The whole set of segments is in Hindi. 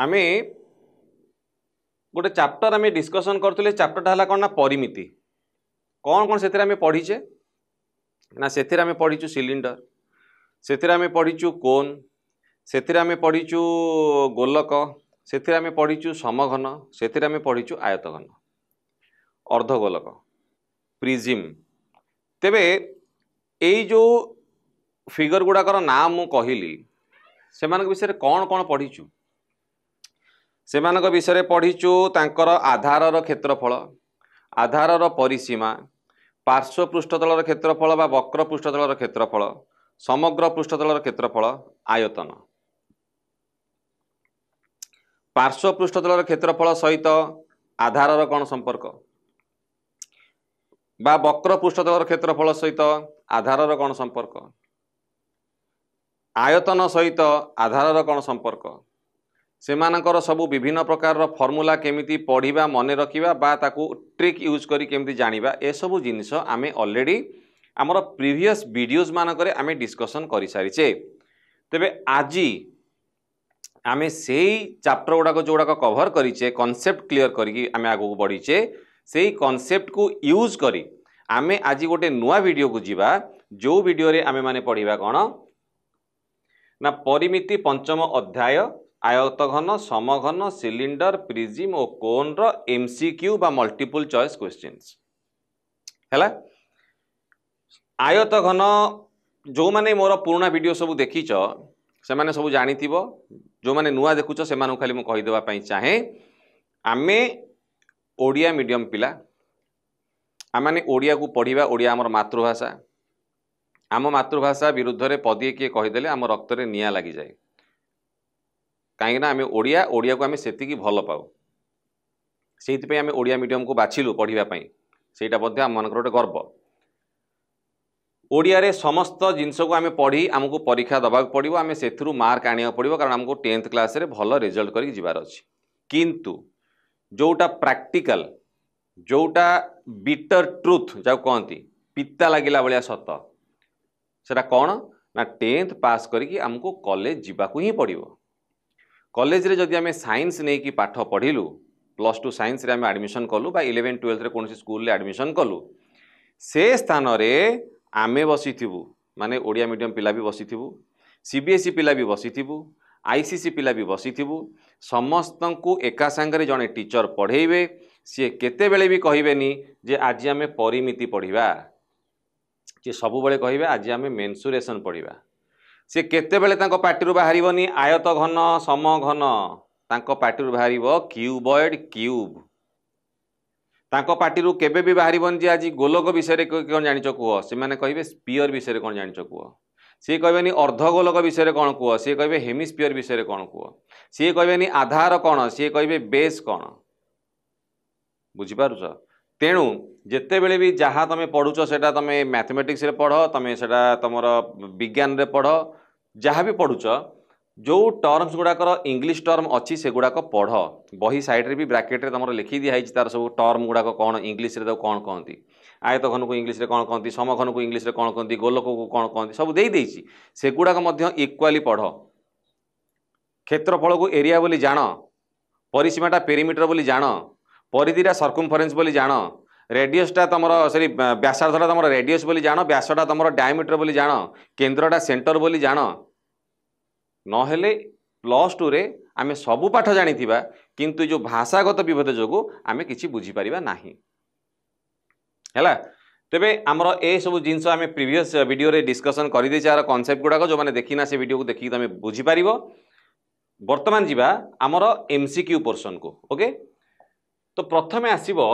आमे गोटे चैप्टर आमे डिस्कशन करथुले चैप्टरटा हला कोन ना परिमिति कौन कौन से आमे पढ़ीचे ना से आमे पढ़ीचु सिलिंडर से आमे पढ़ीचु कोन से आमे पढ़ीचु गोलक से आमे पढ़ीचु समघन से आमे पढ़ीचु आयतघन अर्धगोलक प्रिजिम तेबे एई जो फिगर गुड़ाकर नाम मु कहली सेमानक विषय कौन कौन पढ़ीचु सेमानक विषय पढ़ीचु तांकर आधारर क्षेत्रफल आधारर परिसीमा पार्श्व पृष्ठतलर क्षेत्रफल बा वक्र पृष्ठतलर क्षेत्रफल समग्र पृष्ठतलर क्षेत्रफल आयतन पार्श्व पृष्ठतलर क्षेत्रफल सहित आधारर कौन संपर्क बा वक्र पृष्ठतलर क्षेत्रफल सहित आधारर कौन संपर्क आयतन सहित आधारर कौन संपर्क सेमानकर सबु विभिन्न प्रकार फॉर्मूला केमिति पढ़िबा मने रखिबा बा ताकू ट्रिक यूज करी केमिति जानिबा ए सबु जिनिस आमे ऑलरेडी आमर प्रीवियस वीडियोज मानकरे आमे डिस्कशन करि सारिचे तेबे आजी आमे सेई चैप्टर गुडाक जोडाक कवर करिचे कांसेप्ट क्लियर करी आमे आगु बढ़ीचे सेई कांसेप्ट को यूज करी आमे आजी गोटे नुआ वीडियो को जीवा जो वीडियो रे आमे माने पढ़िबा कोन ना परिमिति पंचम अध्याय आयतघन समघन सिलिंडर प्रिजिम और कोन रो एमसीक्यू बा मल्टीपल चॉइस क्वेश्चंस हैला आयतघन जो माने मोर पुराना वीडियो सब देखिछ से माने सब जानिथिबो जो माने नुआ देखुछ से माने खाली मु कहि देबा पई चाहे आमे ओडिया मीडियम पिला आमाने ओडिया को पढ़िबा ओडिया हमर मातृभाषा आम मातृभाषा विरुद्ध रे पदिए किए कहीदेले आम रक्त रे निया लगी जाए कहीं ना आमे ओडिया ओडिया को आमे सेतिकी भल पाऊ सेति पे आमे ओडिया मीडियम को बाछिलु पढ़िबा पई सेटा बद्य आम मानकर गोटे गर्व ओडिया रे समस्त जिनस को आमे पढ़ी आमको परीक्षा दबाक पड़िबो आमे सेथुरु मार्क आनिया पड़िबो कारण हमको 10th क्लास रे भल रिजल्ट करी जिबार अछि किंतु जोटा प्रैक्टिकल जोटा बिटर ट्रुथ जाउ कहंती पिता लागिला बलिया सत सेटा कौन ना 10th पास करिकी हमको कॉलेज जीवाकू ही पड़िबो कॉलेज रे जदि आमे साइंस नै कि पाठ पढ़िलु +2 साइंस रे आमे एडमिशन कलु बा 11 12 रे कोनसी स्कूल रे एडमिशन कलु से स्थान रे आमे बसिथिबु माने ओडिया मीडियम पिला भी बसिथिबु सीबीएसई पिला भी बसिथिबु आईसीसी पिला भी बसिथिबु समस्तंकु एका संगे जने टीचर पढ़ेइबे सी केते बेले भी कहिबेनी जे आज आमे परिमिति पढ़िबा जे सब बेले कहिबे आज आमे मेंसुरेशन पढ़िबा से केते बेले तांको पार्टी बाहरिबनी आयत घन समघन तांको पार्टी बाहरिबो क्यूबॉइड क्यूब तांको पार्टी केबे भी बाहरिबन जे आज गोलक विषय कोन जानिचो कुह से माने कहिबे स्फीयर विषय कोन जानिचो कुह सी कहबेनी अर्धगोलक विषय कोन कुह सी कहबे हेमिस्फीयर विषय कोन कुह सी कहबेनी आधार कोन सी कहबे बेस कोन बुझी पारुछ तेणु जेते बेले भी जहाँ तमे पढ़ुछ सेटा तमे मैथमेटिक्स रे पढ़ तमे सेटा तमर विज्ञान रे पढ़ जहाँ भी पढ़ुछ जो टर्म्स गुड़ाकर इंग्लिश टर्म अच्छी से गुड़ाक पढ़ बही साइड रे भी ब्रैकेट रे तमर लिखि दिया है तार सब टर्म गुड़ाक कौन इंग्लिश रे कौन कहती आयत घन को इंग्लिश रे कौन कहती समघन को इंग्लिश रे कौन कहती गोलक को कौन कहती सब दे देइछि से गुड़ाक मध्य इक्वाली पढ़ क्षेत्रफल को एरिया बोली जान परिसीमाटा पेरीमीटर बोली जान परिधिटा सर्कमफरेन्स बोली जान रेडियसटा तुम सरी व्यासार्धटा तुम रेडियस बोली जान व्यासटा तुम डायमीटर बोली जान केन्द्रटा सेंटर बोली जान नहेले +2 रे आमे सबु पाठ जानिथिबा किंतु जो भाषागत विभेद जोगु आमे किछि बुझी परिबा नाही हैला तेबे हमर ए सब जिंस आमे प्रीवियस वीडियो रे डिस्कशन करि दे चार कांसेप्ट गुडा जो माने देखिना से वीडियो को देखि तमे बुझी परिबो वर्तमान जीवा हमर एमसीक्यू पोर्शन को ओके तो प्रथमे आसीबो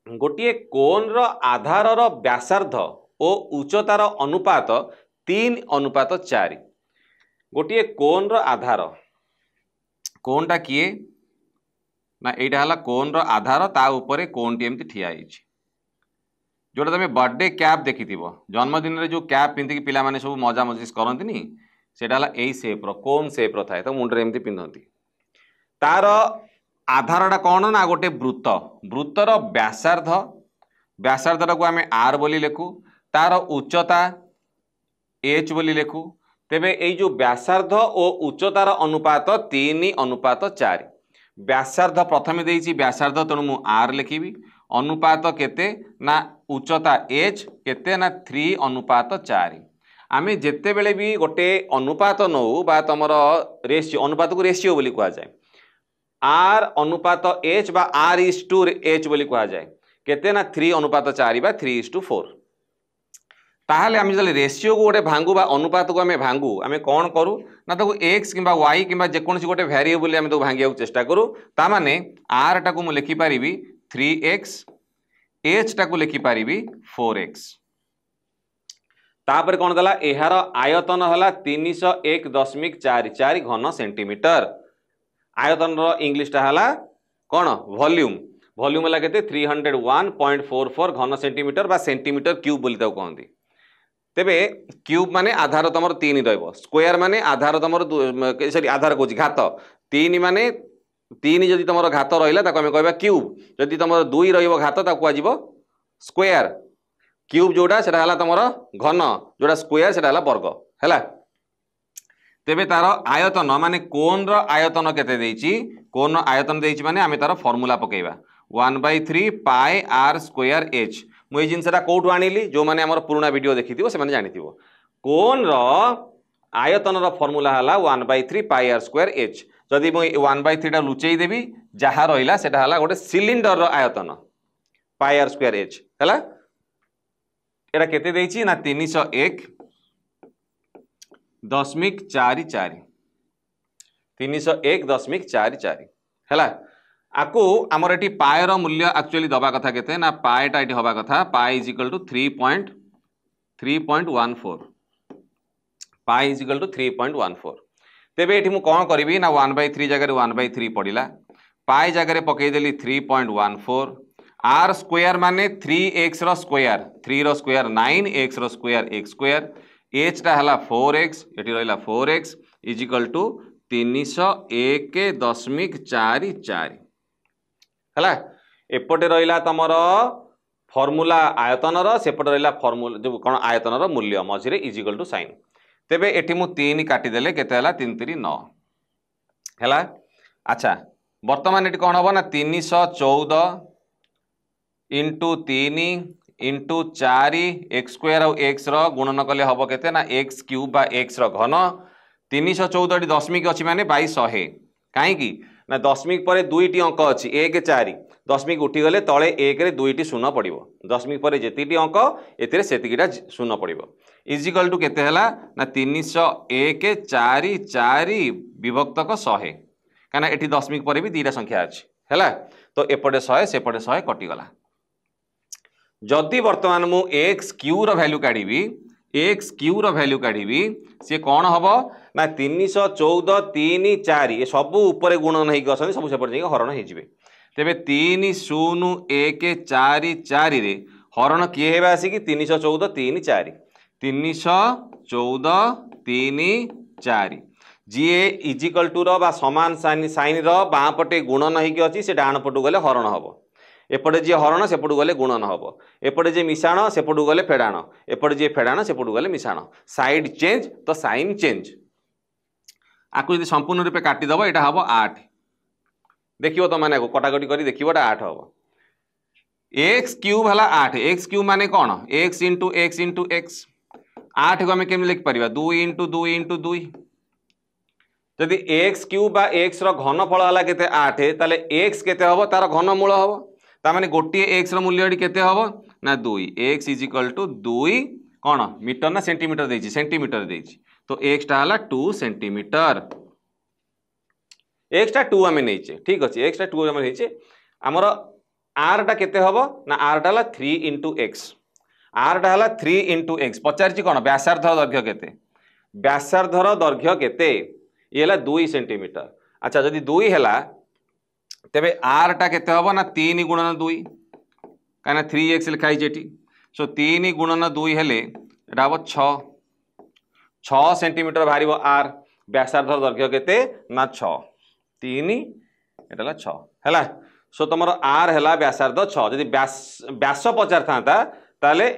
गोटे कोन रो आधार रो व्यासार्ध ओ उच्चतार अनुपात 3:4 गोटे कोन रो आधार कोनटा किए ना एटा हला कोन रो आधार ता ऊपर कोन टी एमती ठिया हिच जोटा तमे बर्थडे कैप देखिथिबो जन्मदिन रे जो कैप पिंधि पिला माने सब मजा मजिस करंतिनी सेटा हला एई शेप रो कोन शेप रो थाए तो मुंड रे एमती पिंधंती तार आधारटा कौन ना गोटे वृत्त वृत्तर व्यासार्ध व्यासार्धटा को आमे आर बोली लेखु तार उच्चता एच बोली लेखु तेबे एई जो व्यासार्ध और उच्चतार अनुपात 3:4 व्यासार्ध प्रथमे देइछि व्यासार्ध तेणु मु आर लिखिबि अनुपात केते ना उच्चता h केते ना 3:4 आमे जेते बेले भी गोटे अनुपात नौ बा तमर रेशियो अनुपात को रेशियो बोली कहा जाए आर अनुपात h बा r:h बोली कहा जाए केते ना 3:4 बा 3:4 ताहले आम जो रेशियो को गोटे भांगू बा अनुपात को आम भांगू आम कौन करूँ ना तो एक्स कि वाई कि जेकोसी गोटे भेरिएबल आम भांगा चेष्टा करूँ ताने आर टाक मुझे लिखिपारि 3x एच टाक लिखिपारि 4x तापर कौन देला यार आयतन है 301.44 घन सेंटीमीटर आयतन इंग्लीशटा है कौन वॉल्यूम वॉल्यूम है केते 301.44 घन सेंटीमीटर बा सेंटीमीटर क्यूब बोली कहते तेबे क्यूब माने आधार तुम 3 रहिबो स्क्वायर माने आधार तुम सॉरी आधार कहूँ घात 3 माने 3 जदि तुम घात रहा ताको आमे कहबा क्यूब जदि तुम 2 रहिबो घात ताको आजिबो स्क्वायर क्यूब जोड़ा सेटा हला तुम घन जोड़ा स्क्वायर सेटा हला वर्ग हैला तेबे तार आयतन माने कोन रो आयतन केते देइछि कोन आयतन देइछि माने आमे तार फार्मूला पकेइबा 1/3 पाई आर स्क्वायर एच मुझे जिनसा कौटू आनिली जो मैंने आम पुराना वीडियो देखी थी से जानी कोन रो आयतन रो फॉर्मूला हला 1/3 पाई आर स्क्वायर एच जदि मुझे 1/3 लुचेई देवी जहाँ रहा सेटा हला गोटे सिलिंडर रो आयतन पाई आर स्क्वायर एच हैला एटा केते देइछि ना 301.44 301.44 हैला आकु आमर एटी पाएर मूल्य एक्चुअली दबा कथा केते ना पाएटा एटी हबा कथा pi is equal to 3.14 pi is equal to 3.14 तेबे एटी मु कोन करबी ना 1/3 जगह 1/3 पड़िला पाई जगह पकई देली 3.14 आर स्क्वायर माने 3x रो स्क्वायर 3 रो स्क्वायर 9 x रो स्क्वायर x स्क्वायर h टा हला 4x एटी रहला 4x इज इक्वल टू 301.44 हला एपटे रहिला तमर फॉर्मूला आयतन सेपटे रहिला फॉर्मूला जो कौन आयतन मूल्य मझिरे इज इक्वल टू साइन तेबे एठी मु 3 काटिदेले केते हला 3 3 9 हला अच्छा वर्तमान एठी कौन हबो ना 314 इंटू 3 इंटू 4 एक्स स्क्वायर और एक्स रो गुणन कले हबो केते ना एक्स क्यूब बा एक्स रो घन 314 दशमिक अच्छी माने 2200 कहीं ना दशमिक पर दुईटी अंक अच्छी 1 4 दशमिक उठी गले तले 1 रे दुईटी शून्य पड़िबो दशमिक पर जेतिटी अंक एतिरे सेतिकीटा शून्य पड़िबो इज इक्वल टू केते हला ना 301.44 विभक्तक 100 काना एठी दशमिक पर भी दीटा संख्या अछि हैला तो एपटे 100 सेपटे 100 कटि गला जदि वर्तमान मु x Q rho value काढिबी x Q rho value काढिबी से कौन हम ना 314.34 ये सब ऊपर गुणन होगी सब सेपटे हरण हो तेरे 301.44 रे हरण किए हे आसिक 314.34 314.34 जी इजिकल टू रो सामान साइन रो बाँ पटे गुणन होगी से डाण पटू गले हरण हम एपटे जी हरण सेपटू गले गुणन हम एपटे जे मिशाण सेपटू गले फेड़ाण एपटे जे फेड़ाण सेपटू गले मिशाण साइड चेंज तो साइन चेंज आपको यदि संपूर्ण रूपे काटिदेव यहाँ हम 8 देखिए तो मैंने कटाकटी कर देखिए 8 हम एक्स क्यूब है 8 एक्स क्यूब माने कौन x into x into x 8 को आम केमी लिखिपर 2 इंटू 2 इंटू 2 जदि एक्स क्यूब बा एक्स घनफल है केते 8 ताले एक्स केते हम तार घनमूल हम ताने गोटे एक्स मूल्य केते हम ना 2 एक्स इज इक्वल टू 2 कौन मीटर ना सेंटीमीटर देछि सेंटीमीटर देछि तो एक्स टा हला 2 सेंटीमीटर एक्स टा 2 आमे नैचे ठीक अछि एक्स टा 2 आमे नैचे हमर आर टा केते हबो ना आर टा हला 3 इंटू एक्स आर टा हला 3 इंटू एक्स पचारछि कोन व्यासार्ध दैर्घ्य केते व्यासार्धर दैर्घ्य केते ये हला 2 सेंटीमीटर अच्छा जदि 2 हला तेबे आर टा केते हबो ना 3 गुणन 2 काना 3x लिखाई जेटी सो 3 गुणन 2 हेले एटा हबो 6 सेंटीमीटर बाहर आर व्यासार्धर दैर्घ्य केते ना 6 3 एटा 6 हैला सो तुम आर है व्यासार्ध 6 जदि व्यास पचार था ताले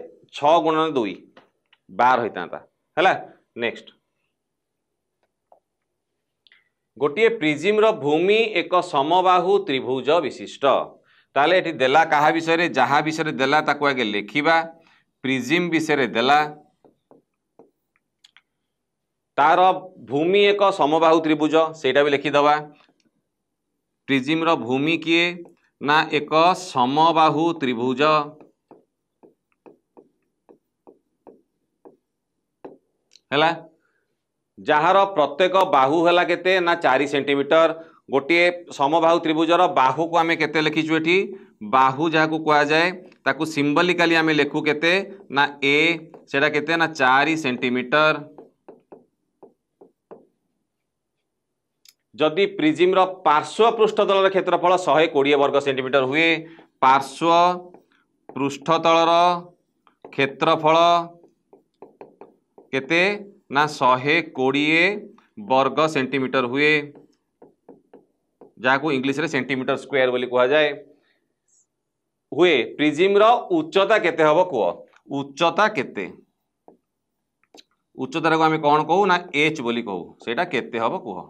6 गुणन 2 12 होता है नेक्स्ट गोटे प्रिजिम रो भूमि एक समबाहु त्रिभुज विशिष्ट ताले एठी देला कहा विषय रे जहा विषय रे देला ताको आगे लेखिबा प्रिजिम विषय रे देला तार भूमि एक समबाहु त्रिभुज सेटा भी लिखिदवा प्रिजिम रो भूमि किए ना एक समबाहु त्रिभुज हैला जार प्रत्येक बाहु है केते ना 4 सेंटीमीटर गोटे समबाहु त्रिभुजर बाहु को आम केते लिखीचु एठी बाहु जहाँ को कह जाए ताकू सिंबलिकली आम लिखु केते ना ए सेटा केते ना 4 सेंटीमीटर जदि प्रिजिम रो पार्श्व पृष्ठतल क्षेत्रफल 120 वर्ग सेंटीमीटर हुए पार्श्व पृष्ठतल क्षेत्रफल केते ना 120 वर्ग सेंटीमीटर हुए जहाँ को इंग्लिश रे सेंटीमीटर स्क्वायर बोली कहा जाए हुए प्रिजिम रो उच्चता केते हबो कुह उच्चता केते उच्चता को आम कौन कहू ना एच बोली कहू सेटा केते हबो कुह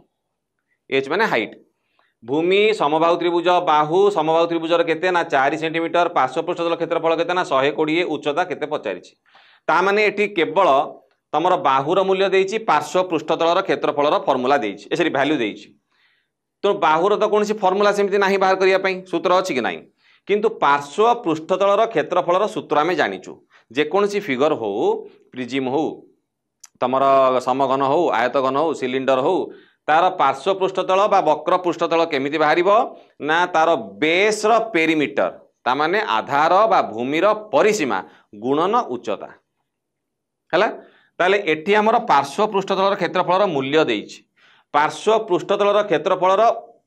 एच माने हाइट भूमि समबाहु त्रिभुज बाहु समबाहु त्रिभुजर केते ना 4 सेंटीमीटर पार्श्व पृष्ठतल क्षेत्रफल केते ना 120 उच्चता केते पचारिछि ता माने एठी केवल तमर बाहुर मूल्य देइछि पार्श्व पृष्ठतलर क्षेत्रफलर फॉर्मूला देइछि एसरी वैल्यू देइछि तो बाहुर तो कौन फॉर्मूला सेमती नाही बाहर करिया पई सूत्र अछि कि नाही किंतु पार्श्व पृष्ठतलर क्षेत्रफलर सूत्र आमे जानिचु जे कोनसी फिगर हो प्रिजिम हो तमर समघन हो आयतघन हो सिलिंडर हो तार पार्श्व पृष्ठतल बा वक्र पृष्ठतल केमिति बाहरिबो ना तार बेस रो पेरीमीटर ता माने आधार बा भूमिर परिसीमा गुणन उच्चता हैला ताले एठी हमर पार्श्व पृष्ठतलर क्षेत्रफलर मूल्य देइछि पार्श्व पृष्ठतलर क्षेत्रफलर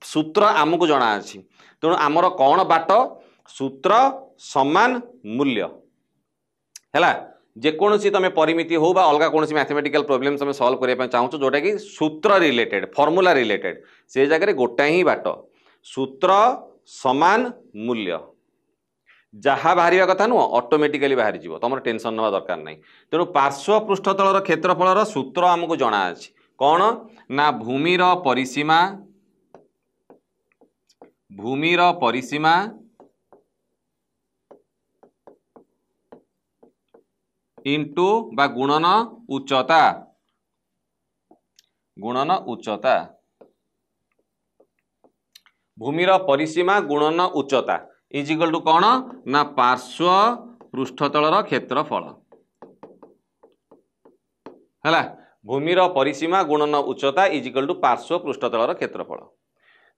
सूत्र आमको जଣା अछि तेणु आमर कौन बाट सूत्र समान मूल्य हैला जेकोसी तुम परिमिति हो बा अलग कौन मैथमेटिकल प्रोब्लेम तुम सॉल्व करने चाहूँ जोटा कि सूत्र रिलेटेड फॉर्मूला रिलेटेड से जगह गोटा ही बाट सूत्र समान मूल्य जहाँ बाहर कथा नुह ऑटोमेटिकली बाहर जीव तुम टेंशन नवा दरकार नहीं तेणु पार्श्व पृष्ठतलर क्षेत्रफलर सूत्र आमको जଣା अछि कौन ना भूमिर परिसीमा इंटू बा गुणन उच्चता भूमिर परिसीमा गुणन उच्चता इज इक्वल टू कौन ना पार्श्व पृष्ठतलर क्षेत्रफल हैला भूमिर परिसीमा गुणन उच्चता इज इक्वल टू पार्श्व पृष्ठतलर क्षेत्रफल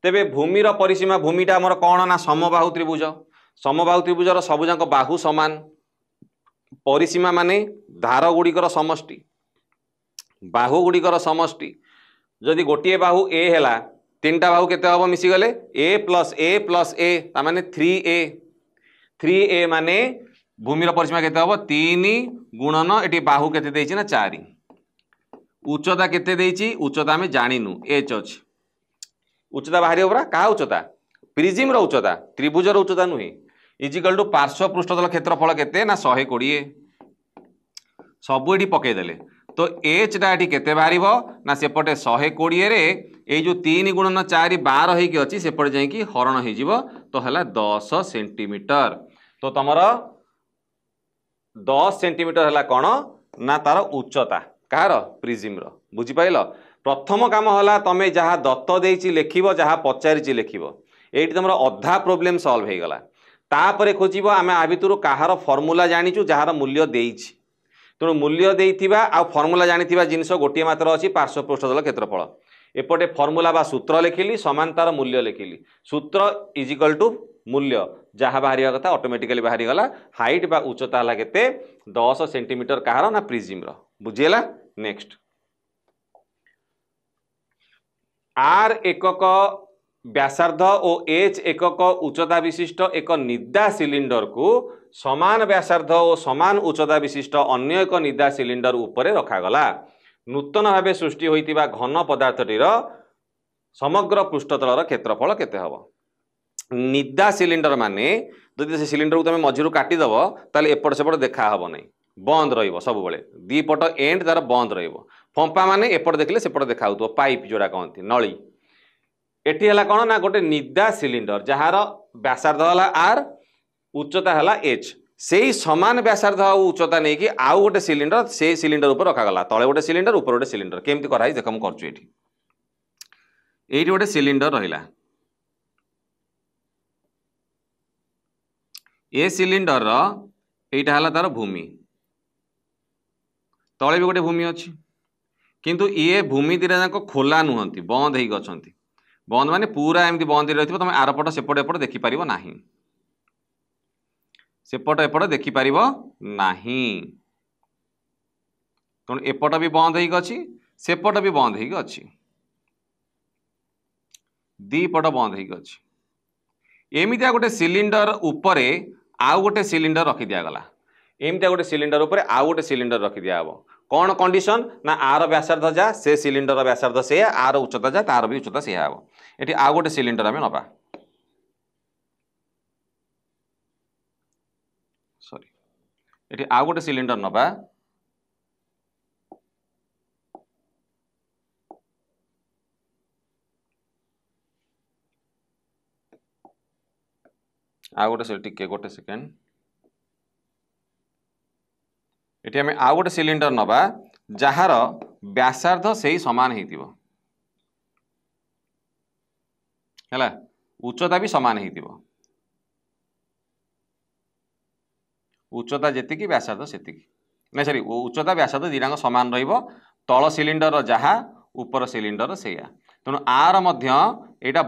तेबे भूमिर परिसीमा भूमिटा हमर कौन ना समबाहु त्रिभुजर सबुजाक बाहु समान परिसीमा माने धार गुड़िकर समष्टि बाहु गुड़िकर समष्टि जदि गोटे बाहु ए हैला तीनटा बाहु केते हबो मिसी गले ए प्लस ए ता माने 3a माने भूमिर परिसीमा केते हबो 3 गुणन एटी बाहु केते देइछि ना 4 उच्चता केते देइछि उच्चता हमें जानिनु एच अछि उच्चता बाहरी होबरा का उच्चता प्रिजिम रो उच्चता त्रिभुजर उच्चता नुहे इज इक्वल टू पार्श्व पृष्ठतल क्षेत्रफल केते ना 120 सबु एठी पके देले तो एच टा एठी केते बाहरिबो ना सेपटे 120 रे ए जो 3 गुणन 4 12 हेकी अछि सेपटे जाई कि हरण हे जिवो तो हला 10 सेंटीमीटर तो तमरा 10 सेंटीमीटर हला कोन ना तार उच्चता कार प्रिजिम रो बुझी पाइलो प्रथम काम हला तमे जहा दत्त देइछि लेखिबो जहा पचारिछि लेखिबो एठी तमरा अधा प्रॉब्लम सॉल्व हे गला तापरे खोजिबो आमे आ भितरु काहार फॉर्मूला जानिचु जहार मूल्य देइछि तेणु मूल्य देइथिबा आ फॉर्मूला जानिथिबा जिनिस गोटे मात्र अछि पार्श्व पृष्ठतल क्षेत्रफल एपटे फॉर्मूला बा सूत्र लिखिली समानतार मूल्य लिखिली सूत्र इज इक्वल टू मूल्य जहाँ बाहर कथा ऑटोमेटिकली बाहरी गला हाइट बा उच्चता हला केते 10 सेंटीमीटर काहार ना प्रिजिम रो बुझिएला नेक्स्ट आर एकक व्यासार्ध और एच एकक उच्चता विशिष्ट एक निदा सिलिंडर को समान व्यासार्ध और समान उच्चता विशिष्ट अन्य एक निदा सिलिंडर उपरे रखागला नूतन भाव सृष्टि होइतिबा घन पदार्थटीर समग्र पृष्ठतलर क्षेत्रफल केते हबो निदा सिलिंडर माने जदि से सिलिंडर को तुम मझिरु काटिदेव ताले एपट सेपट देखा हबो नहीं बंद रहिबो सब बेले दीपट एंड तार बंद रहिबो फंपा माने एपट देखले सेपट देखा होतो पाइप जोड़ा कहंती नली एटी है कौन ना गोटे निदा सिलिंडर जार व्यासार्ध है आर उच्चता है एच से समान व्यासार्ध और उच्चता नहीं कि आउ गोटे सिलिंडर से सिलिंडर ऊपर रखागला तले गोटे सिलिंडर ऊपर गोटे सिलिंडर केमती कराई देख मुझे कर गोटे सिलिंडर रहा ए सिलिंडर एटा है तार भूमि तले भी गोटे भूमि अच्छी किंतु ये भूमि दीटा जाक खोला नुहति बंद हो बंद माने पूरा एमती बंद रही तुम आरपट सेपट एपट देखिपर ना सेपट एपट देखिपर ना तेणु एपट भी बंद होगी सेपट भी बंद होगी दीपट बंद होगी एमती गोटे सिलिंडर उपरे आउ गोटे सिलिंडर रखी दिगला एमती गोटे सिलिंडर उपरे आउ गोटे सिलिंडर रखी दिया कौन कंडीशन ना आर व्यासार्ध जा से सिलिंडर व्यासार्ध से आर उच्चता जा तार भी उच्चता से हम ये आउ गोटे सिलिंडर आम नवा सॉरी ये आउ गोटे सिलिंडर नवा आ गोटे टिके गोटे सेकेंड ये आम आउ गोटे सिलिंडर नवा जार व्यासार्ध से ही समान हो उच्चता भी समान हो उच्चता जी व्यासार्ध से ना सॉरी उच्चता व्यासार्ध दीटाक समान रल सिलिंडर जहाँ ऊपर सिलिंडर से तेणु आर मध्य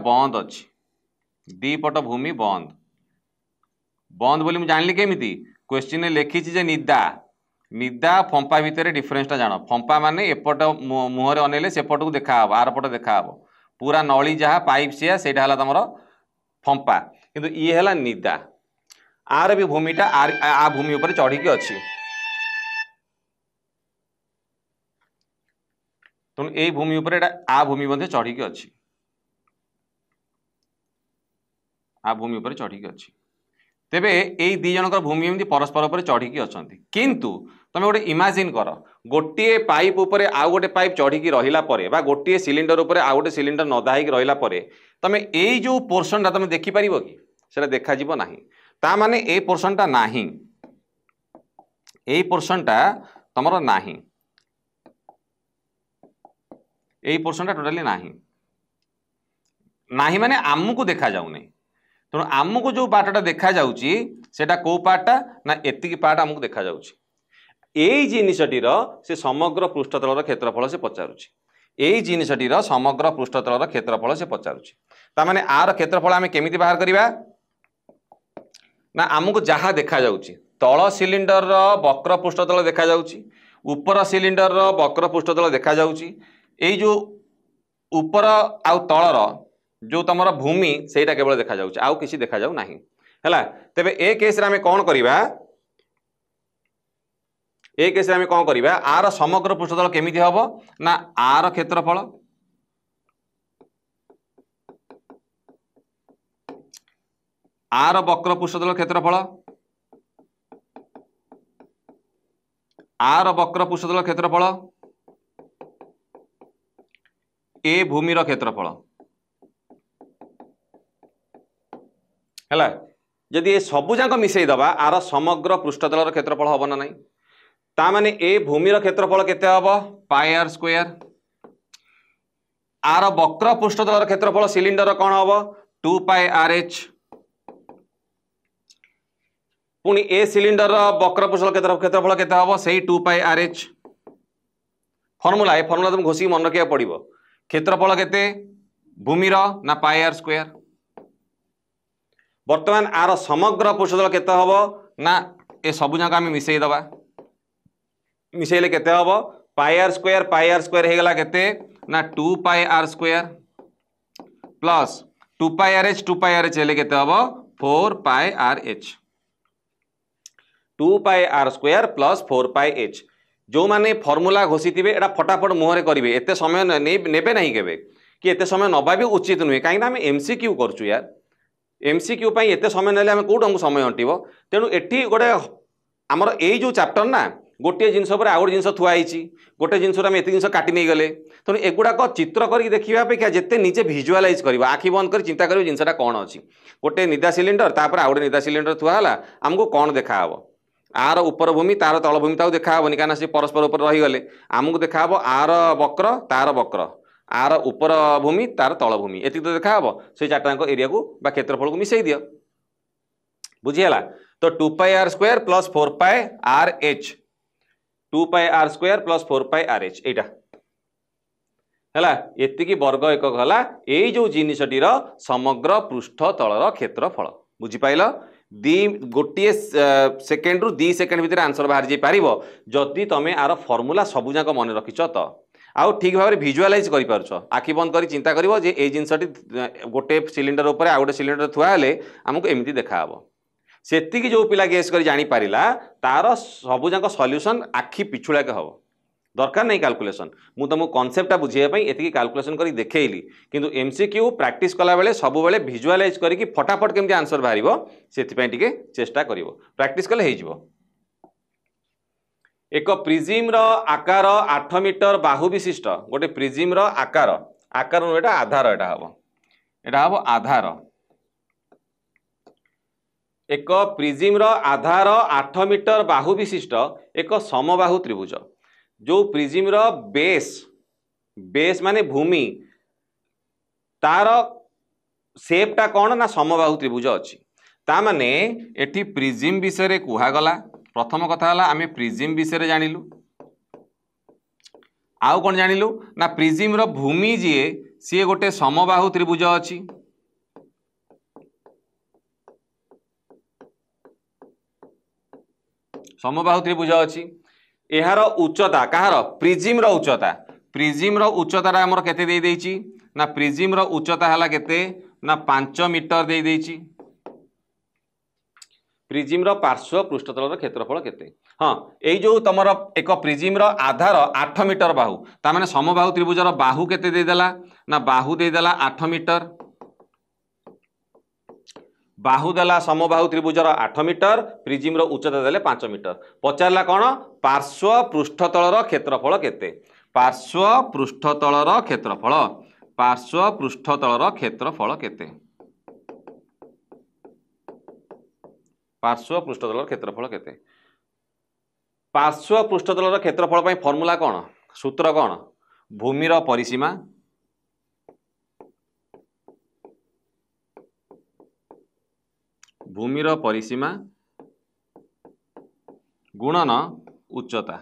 बंद अच्छी दीपट भूमि बंद बंद बोली मुझे जानी केमी क्वेश्चन लिखी निदा निदा फंपा भितर डिफरेन्सटा जान फंपा माने एपट मुहर अनेले सेपट को देखा आर पट देखा पूरा नली जहाँ पाइप से तुम फंपा किंतु ये है निदा आर भी भूमिटा आ भूमि उपर चढ़ी अच्छी तेणु यही भूमि उपर आ भूमि मध्य चढ़ी अच्छी आ भूमि उपर चढ़ी अच्छी तेबे यही दी जनकर भूमि एमती परस्पर उपर चढ़ी अच्छा किंतु तुम गोटे इमाजिन कर गोटे पाइप उपरे आउ गोटे पाइप चढ़ी रहिला परे बा गोटे सिलिंडर उपरे आउ गोटे सिलिंडर नदा होइक रहिला परे तुम यही जो पोर्शनटा तुम देखिपर कि सेटा देखा जीव नाही ता माने ए पोर्शनटा नाही ए पोर्शनटा तुमर नाही ए पोर्शनटा टोटाली नाही नाही माने आमको देखा जाउ नहीं तेणु आमको जो पार्टा देखा जाउची सेटा को पार्टा ना एतिकी पार्ट आमको देखा जाउची एई जिनिसटीर से समग्र पृष्ठतलर क्षेत्रफल से पचारुची एई जिनिसटीर समग्र पृष्ठतलर क्षेत्रफल से पचारुची ता माने आर क्षेत्रफल आमे केमिति बाहर करिबा ना आमको जहाँ देखा जाउची तल सिलिंडर वक्र पृष्ठतल देखा जाउची ऊपर सिलिंडर वक्र पृष्ठतल देखा जाउची एई जो ऊपर आउ तलर जो तुम भूमि सेटा केवल देखा जाउची आउ किसी देखा जाउ नाही हैला तेबे ए केस रे आमे कोन करिबा ए केस रे आमे कोन करिबा आर समग्र पृष्ठतल केमिति हबो ना आर क्षेत्रफल आर वक्र पृष्ठतल क्षेत्रफल आर वक्र पृष्ठतल क्षेत्रफल ए भूमिर क्षेत्रफल है जदि ये सबू जाक मिसई दबा आर समग्र पृष्ठतलर क्षेत्रफल हम ना नहीं ता माने ए भूमिर क्षेत्रफल केते हबो पाई आर स्क्वायर आर वक्र पृष्ठतलर क्षेत्रफल सिलिंडर कौन हबो 2 पाई आर एच पुणी ए सिलिंडर वक्र पृष्ठतल क्षेत्रफल केते हबो सेही 2 pi r H formula a formula तुम घोषी मन रखिया पड़िबो क्षेत्रफल केते भूमिर ना पाई आर स्क्वायर वर्तमान आर समग्र पृष्ठतल केते हबो ना ए सबु जाक आमे मिसई दबा मिसैले केते हबो पाई आर स्क्वायर हे गला केते ना 2 pi r square plus 2 pi r h हेले केते हबो 4 pi r h 2 pi r square plus 4 pi h जो माने फॉर्मूला घोषी थिबे एटा फटाफट मुहरे करिवे एते समय नेबे नहीं केबे कि एते समय नबा भी उचित नुहे काहे ना हमें एमसीक्यू करछु यार एमसीक्यू पई एते समय नेले हमें कोड हमको समय हटिबो तेनु एठी गोटे हमर एई जो चैप्टर ना गोटे जिनस आउ गोटे जिनस थुआई गोटे जिनस आम एत जिन काटि नहीं गले तेणु एगुड़ाक चित्र करके देखा अपेक्षा जिते निजे भिजुआलाइज कर आखि बंद कर चिंता कर जिनसा कौन अच्छी गोटे निदा सिलिंडर तापर आउ गोटे निदा सिलिंडर थुआला आमको कौन देखा आर उपर भूमि तार तल भूमि ताऊ देखा कहीं से परस्पर उपर रहीगले आमको देखा आर वक्र तार वक्र आर उपर भूमि तार तल भूमि एति तो देखा से चार्टाक एरिया को क्षेत्रफल को मिसई दियो बुझीगला। तो 2πr² plus 4πrh 2πr² plus 4πrh एटा हैला एतिकी वर्ग एकक हला एई जो जिनिसटीर समग्र पृष्ठ तलर क्षेत्रफल बुझिपाइल दी गोटे सेकेंड रु 2 सेकेंड भितर आंसर बाहर जाई पारिबो जदि तमे आर फॉर्मूला सबु जाक मन रखिछ तो आउ ठीक भाव भिजुआलाइज कर पारछ आखि बंद कर चिंता करिवो जे ए जिनसटी गोटे सिलिंडर ऊपर आ गोटे सिलिंडर थुआ हेले हमको एमती देखाहबो सेतिकी जो पिला गेस कर जानी पारिला तार सबु जाक सॉल्यूशन आखि पिछुळाके हबो दरकार नहीं कैलकुलेशन मु तुमको कॉन्सेप्टटा बुझाइबा एतिकी कैलकुलेशन करी देखैली किंतु एमसीक्यू प्रैक्टिस कला बेले सब बेले भिजुआलाइज करिकी फटाफट केमती आंसर बाहरिबो सेति टिके चेष्टा करिवो प्रैक्टिस कले हेजिवो। एक प्रिजिम रो आकार 8 मीटर बाहु विशिष्ट गोटे प्रिजिम रो आकार आकार एटा आधार एटा हबो आधार एक प्रिजिम रो आधार 8 मीटर बाहु विशिष्ट एक समबाहु त्रिभुज जो प्रिजिम रो बेस माने भूमि तार शेपटा कौन ना समबाहु त्रिभुज अच्छी ता माने एठी प्रिजिम विषय रे कुहागला प्रथम कथा हला आमे प्रिजिम विषय रे जानिलु आउ कौन जानिलु ना प्रिजिम रो भूमि जी सी गोटे समबाहु त्रिभुज अच्छी समबाहु त्रिभुज अच्छी एहार उच्चता कहार प्रिजिम रो उच्चता हमर केते दे देछि ना प्रिजिम रो उच्चता हला केते ना 5 मीटर दे देछि प्रिजिम रो पार्श्व पृष्ठतल रो क्षेत्रफल केते हां एई जो तमर एक प्रिजिम रो आधार 8 मीटर बाहु ता माने समबाहु त्रिभुज रो बाहु केते दे देला ना बाहु दे देला 8 मीटर बाहु देला समबाहु त्रिभुजर 8 मीटर प्रिजिम रो उच्चता देले 5 मीटर पचारला कौन पार्श्व पृष्ठतलर क्षेत्रफल केते पार्श्व पृष्ठतलर क्षेत्रफल केते पार्श्व पृष्ठतलर क्षेत्रफल केते पार्श्व पृष्ठतलर क्षेत्रफल पई फार्मूला कौन सूत्र कौन भूमिर परिसीमा भूमिर परिसीमा गुणन उच्चता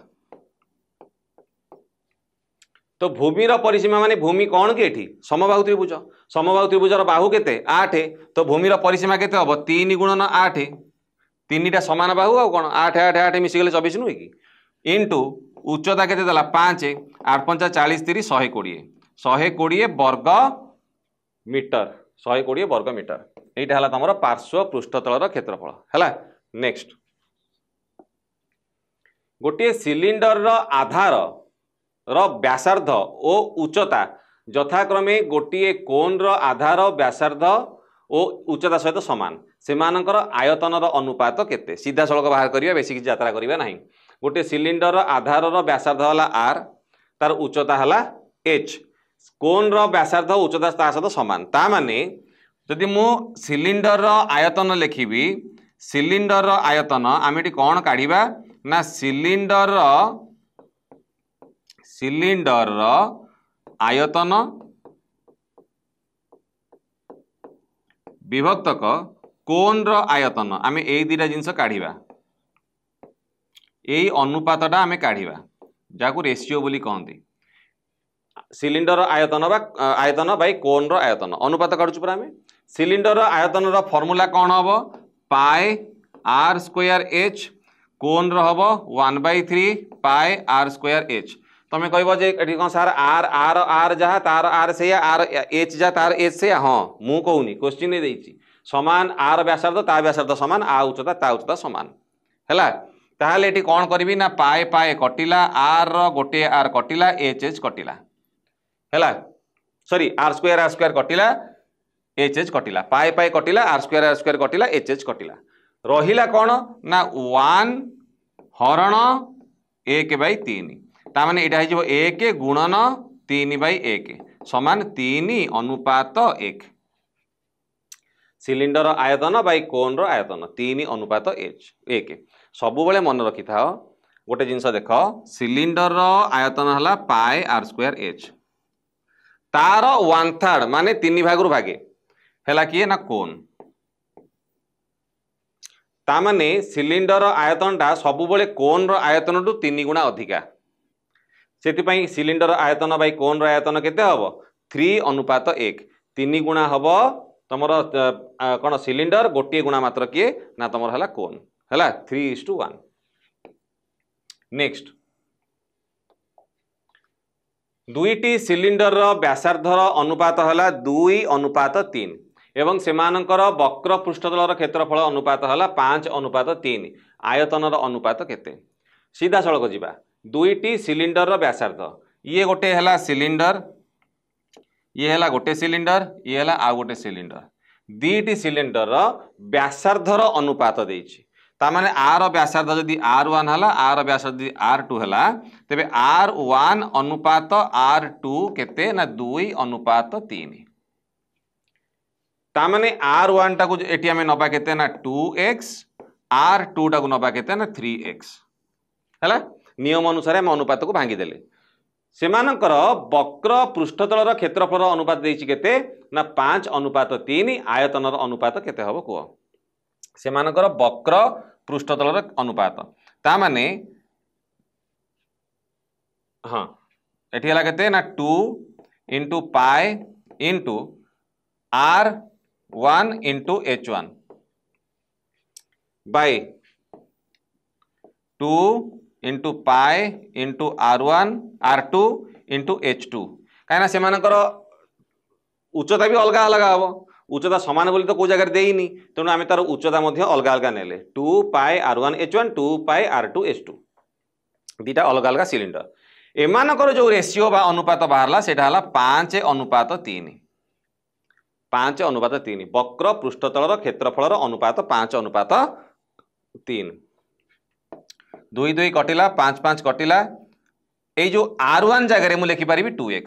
तो भूमिर परिसीमा माने भूमि कौन कि एठी समबाहु त्रिभुजर बाहु केते 8 तो भूमिर परिसीमा केते हबो 3 गुणन 8 तीनटा समान बाहु आ कोन 8 8 8 मिसी गेले 24 नुई कि इनटू उच्चता केते देला 5 8 5 40 30 120 वर्ग मीटर 120 वर्ग मीटर एटा हला तमरो पार्श्व पृष्ठतलर क्षेत्रफल हला। नेक्स्ट गोटे सिलिंडर रो आधार रो व्यासार्ध ओ उच्चता यथाक्रमे गोटे कोन रो आधार व्यासार्ध ओ उच्चता सहित समान सेमानकर आयतन रो अनुपात केते सीधा सड़क बाहर करिया बेसी किछ यात्रा करिया नाही गोटे सिलिंडर रो आधार रो व्यासार्ध हला r तार उच्चता हला h कोन रो व्यासार्ध उच्चता ता सहित समान ता माने जदि मु सिलिंडर रो आयतन लिखिबी सिलिंडर रो आयतन आमे एटी कोन काढिबा ना सिलिंडर रो आयतन विभक्तक कोन रो आयतन आमे एई दिटा जिंस काढिबा एई अनुपातटा आमे काढिबा जाकू रेशियो बोली कहंती सिलिंडर आयतन बाई कोन रो आयतन अनुपात काढुछु पर आमे सिलिंडर आयतन रो फार्मूला कौन हम पाए आर स्क्वायर एच कोन रो हम 1/3 पाए आर स्क्वायर एच तमें कहब जे एठी कौन सार आर आर आर जहाँ तार आर से आर एच जा तार एच से हाँ मु कहूनी क्वेश्चन नहीं देइछि समान आर व्यासार्ध ता व्यासार्ध समान आ उच्चता ता उच्चता समान हैला ताहाले एठी कौन करबी ना पाए पाए कटिला आर रो गोटे आर कटिला एच एच कटिला हैला सॉरी आर स्क्वायर कटिला एच एच कटिला पाए पाए कटिला आर स्क्वायर कटिला एच एच कटिला रहिला कौन ना 1 हरण 1 बाई 3 तामाने एटा हो 1 गुणन 3 बाई 1 समान 3 अनुपात 1 सिलिंडर आयतन बाई कोन रो आयतन 3 अनुपात 1 सबु बेले मन रखि थाओ गोटे जिनस देख सिलिंडर रो आयतन हला पाई आर स्क्वायर एच तार 1/3 माने 3 भाग रु भागे हैला किए ना कोन तामाने सिलिंडर आयतनटा सबु बेले कोन रो आयतन टू 3 गुणा अधिका सेति सिलिंडर आयतन बाई कोन रो आयतन केते हबो 3 अनुपात 1 3 गुणा हबो तमर कौन सिलिंडर गोटे गुणा मात्र किए ना तमर हला कोन हला 3:1 नेक्स्ट दुईटी सिलिंडर व्यासार्धर अनुपात हला 2:3 एवं सेमानकर वक्र पृष्ठतलर क्षेत्रफल अनुपात हला 5:3 आयतनर अनुपात केते सीधा सड़क जीवा दुईटी सिलिंडर व्यासार्ध ये गोटे हला सिलिंडर ये हला गोटे सिलिंडर ये हला आ गोटे सिलिंडर दीटी सिलिंडर व्यासार्धर अनुपात देछि तामाने आर व्यासार्ध जदि R1 हला आर व्यासार्ध जदि R2 हला तेबे R1 अनुपात R2 केते ना 2:3 तामाने R1 टाकु एटी हमें नबा केते ना 2x R2 टाकु नबा केते ना 3x हला नियम अनुसार हम अनुपात को भांगी देले सेमानकर वक्र पृष्ठतलर क्षेत्रफल अनुपात देछि केते ना 5:3 आयतनर अनुपात केते हबो को सेमानकर वक्र पृष्ठतलर अनुपात ता माने हाँ एठी हला केते ना 2 into pi into R1 into H1 by 2 into pi into R1 R2 into H2 कहीं सेमानकर उच्चता भी अलग अलग हम उच्चता सामान बोली तो को जगह देनी तेणु आम तार उच्चता अलग अलग नेले 2 पाई R1 H1 2 पाई R2 H2 दीटा अलग अलग सिलिंडर एमानकर जो रेशियो बा अनुपात बाहरला सेटा हला 5:3 5:3 वक्र पृष्ठतलर क्षेत्रफलर अनुपात 5:3 2 2 कटिला 5 5 कटिला ए जो R1 जगह मु लिखि पारिबी 2x